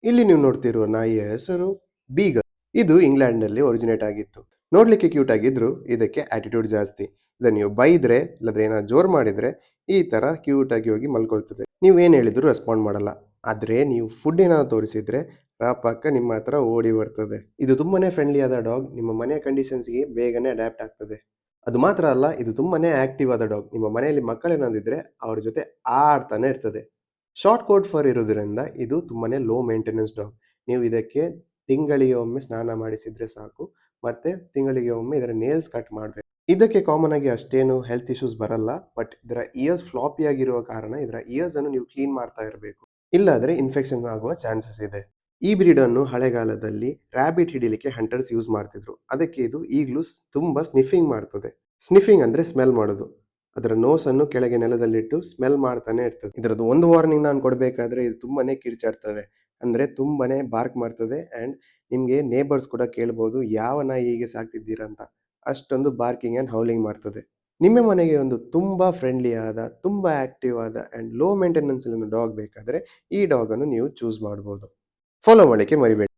ಇಲ್ಲಿ ನೀವು ನೋಡ್ತಿರುವ ನಾಯಿಯ ಹೆಸರು ಬೀಗಲ್. ಇದು ಇಂಗ್ಲೆಂಡ್‌ನಲ್ಲಿ ಒರಿಜಿನೇಟ್ ಆಗಿತ್ತು. ನೋಡ್ಲಿಕ್ಕೆ ಕ್ಯೂಟ್ ಆಗಿದ್ರು ಇದಕ್ಕೆ ಆಟಿಟ್ಯೂಡ್ ಜಾಸ್ತಿ. ಇದನ್ನ ನೀವು ಬೈದ್ರೆ ಇಲ್ಲದ್ರೆ ಏನಾದ್ರು ಜೋರ್ ಮಾಡಿದ್ರೆ ಈ ತರ ಕ್ಯೂಟ್ ಆಗಿ ಹೋಗಿ ಮಲ್ಕೊಳ್ತದೆ. ನೀವು ಏನ್ ಹೇಳಿದ್ರು ರೆಸ್ಪಾಂಡ್ ಮಾಡಲ್ಲ. ಆದ್ರೆ ನೀವು ಫುಡ್ ಏನಾದ್ರು ತೋರಿಸಿದ್ರೆ ಪಕ್ಕ ನಿಮ್ಮ ಹತ್ರ ಓಡಿ ಬರ್ತದೆ. ಇದು ತುಂಬಾನೇ ಫ್ರೆಂಡ್ಲಿ ಆದ ಡಾಗ್. ನಿಮ್ಮ ಮನೆಯ ಕಂಡೀಷನ್ಸ್‌ಗೆ ಬೇಗನೆ ಅಡ್ಯಾಪ್ಟ್ ಆಗ್ತದೆ. ಅದು ಮಾತ್ರ ಅಲ್ಲ, ಇದು ತುಂಬಾನೇ ಆಕ್ಟಿವ್ ಆದ ಡಾಗ್. ನಿಮ್ಮ ಮನೆಯಲ್ಲಿ ಮಕ್ಕಳೇನಾದಿದ್ರೆ ಅವ್ರ ಜೊತೆ ಆಡ್ತಾನೆ ಇರ್ತದೆ. ಶಾರ್ಟ್ ಕೋಟ್ ಫರ್ ಇರೋದ್ರಿಂದ ಇದು ತುಂಬಾನೇ ಲೋ ಮೇಂಟೆನೆನ್ಸ್ ಡಾಗ್. ನೀವು ಇದಕ್ಕೆ ತಿಂಗಳಿಗೆ ಒಮ್ಮೆ ಸ್ನಾನ ಮಾಡಿಸಿದ್ರೆ ಸಾಕು. ಮತ್ತೆ ತಿಂಗಳಿಗೆ ಒಮ್ಮೆ ಇದರ ನೇಲ್ಸ್ ಕಟ್ ಮಾಡಬೇಕು. ಇದಕ್ಕೆ ಕಾಮನ್ ಆಗಿ ಅಷ್ಟೇನು ಹೆಲ್ತ್ ಇಶ್ಯೂಸ್ ಬರಲ್ಲ. ಬಟ್ ಇದರ ಇಯರ್ಸ್ ಫ್ಲಾಪಿ ಆಗಿರುವ ಕಾರಣ ಇದರ ಇಯರ್ಸ್ ಅನ್ನು ನೀವು ಕ್ಲೀನ್ ಮಾಡ್ತಾ ಇರಬೇಕು. ಇಲ್ಲಾದ್ರೆ ಇನ್ಫೆಕ್ಷನ್ ಆಗುವ ಚಾನ್ಸಸ್ ಇದೆ. ಈ ಬ್ರೀಡ್ ಅನ್ನು ಹಳೆಗಾಲದಲ್ಲಿ ರಾಬಿಟ್ ಹಿಡಿಲಿಕ್ಕೆ ಹಂಟರ್ಸ್ ಯೂಸ್ ಮಾಡ್ತಿದ್ರು. ಅದಕ್ಕೆ ಇದು ಈಗಲೂ ತುಂಬಾ ಸ್ನಿಫಿಂಗ್ ಮಾಡ್ತದೆ. ಸ್ನಿಫಿಂಗ್ ಅಂದ್ರೆ ಸ್ಮೆಲ್ ಮಾಡೋದು. ಅದರ ನೋಸ್ ಅನ್ನು ಕೆಳಗೆ ನೆಲದಲ್ಲಿಟ್ಟು ಸ್ಮೆಲ್ ಮಾಡ್ತಾನೆ ಇರ್ತದೆ. ಇದರದ್ದು ಒಂದು ವಾರ್ನಿಂಗ್ ನಾನು ಕೊಡಬೇಕಾದ್ರೆ ಇದು ತುಂಬಾನೇ ಕಿರ್ಚಾಡ್ತವೆ. ಅಂದ್ರೆ ತುಂಬಾನೇ ಬಾರ್ಕ್ ಮಾಡ್ತದೆ. ಅಂಡ್ ನಿಮ್ಗೆ ನೇಬರ್ಸ್ ಕೂಡ ಕೇಳ್ಬೋದು ಯಾವ ನಾಯಿ ಹೀಗೆ ಸಾಕ್ತಿದ್ದೀರಾ ಅಂತ. ಅಷ್ಟೊಂದು ಬಾರ್ಕಿಂಗ್ ಅಂಡ್ ಹೌಲಿಂಗ್ ಮಾಡ್ತದೆ. ನಿಮ್ಮ ಮನೆಗೆ ಒಂದು ತುಂಬಾ ಫ್ರೆಂಡ್ಲಿ ಆದ, ತುಂಬಾ ಆಕ್ಟಿವ್ ಆದ ಅಂಡ್ ಲೋ ಮೇಂಟೆನೆನ್ಸ್ ಡಾಗ್ ಬೇಕಾದ್ರೆ ಈ ಡಾಗ್ ಅನ್ನು ನೀವು ಚೂಸ್ ಮಾಡಬಹುದು. ಫಾಲೋ ಮಾಡಲಿಕ್ಕೆ ಮರಿಬೇಡಿ.